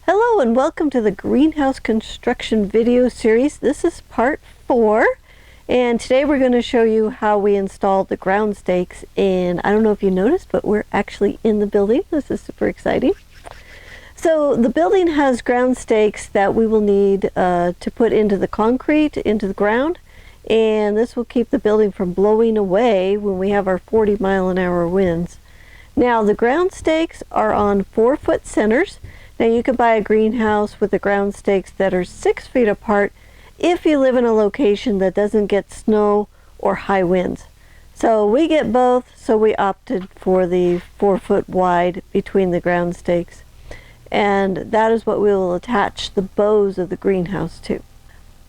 Hello and welcome to the greenhouse construction video series. This is part 4 and today we're going to show you how we installed the ground stakes. And I don't know if you noticed, but we're actually in the building. This is super exciting. So the building has ground stakes that we will need to put into the concrete, into the ground, and this will keep the building from blowing away when we have our 40-mile-an-hour winds. Now the ground stakes are on 4-foot centers. Now you could buy a greenhouse with the ground stakes that are 6 feet apart if you live in a location that doesn't get snow or high winds. So we get both, so we opted for the 4-foot wide between the ground stakes. And that is what we will attach the bows of the greenhouse to.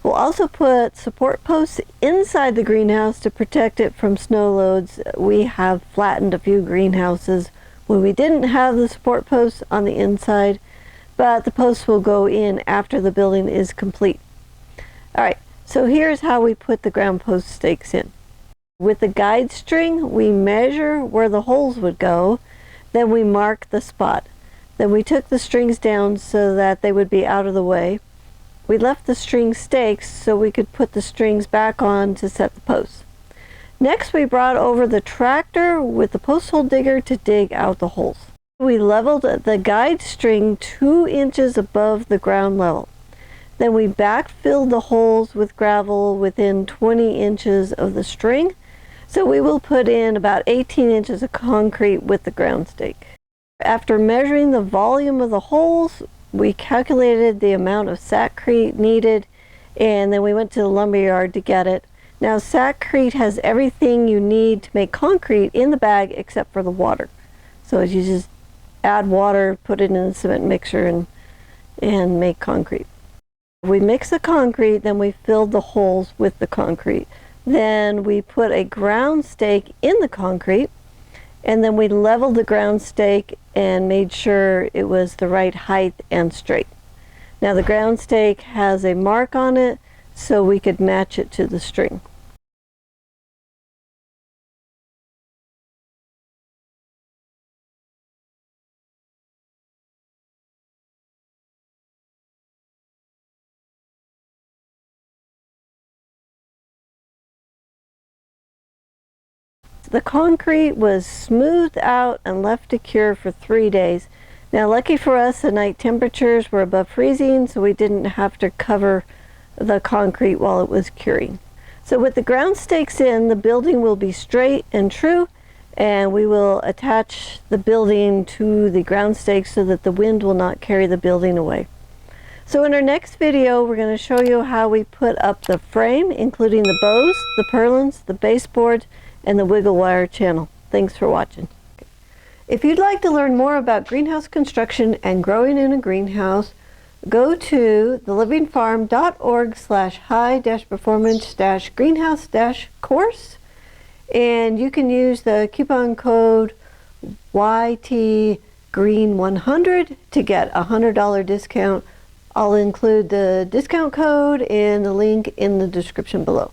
We'll also put support posts inside the greenhouse to protect it from snow loads. We have flattened a few greenhouses when we didn't have the support posts on the inside, but the posts will go in after the building is complete. Alright, so here's how we put the ground post stakes in. With the guide string, we measure where the holes would go, then we mark the spot. Then we took the strings down so that they would be out of the way. We left the string stakes so we could put the strings back on to set the posts. Next, we brought over the tractor with the post hole digger to dig out the holes. We leveled the guide string 2 inches above the ground level. Then we backfilled the holes with gravel within 20 inches of the string. So we will put in about 18 inches of concrete with the ground stake. After measuring the volume of the holes, we calculated the amount of sackcrete needed, and then we went to the lumberyard to get it. Now sackcrete has everything you need to make concrete in the bag except for the water. So you just add water, put it in the cement mixer, and make concrete. We mix the concrete, then we filled the holes with the concrete. Then we put a ground stake in the concrete, and then we leveled the ground stake and made sure it was the right height and straight. Now the ground stake has a mark on it so we could match it to the string. The concrete was smoothed out and left to cure for 3 days. Now lucky for us, the night temperatures were above freezing, so we didn't have to cover the concrete while it was curing. So with the ground stakes in, the building will be straight and true, and we will attach the building to the ground stakes so that the wind will not carry the building away. So in our next video, we're going to show you how we put up the frame, including the bows, the purlins, the baseboard, and the wiggle wire channel. Thanks for watching. If you'd like to learn more about greenhouse construction and growing in a greenhouse, go to thelivingfarm.org/high-performance-greenhouse-course, and you can use the coupon code YTGreen100 to get a $100 discount. I'll include the discount code and the link in the description below.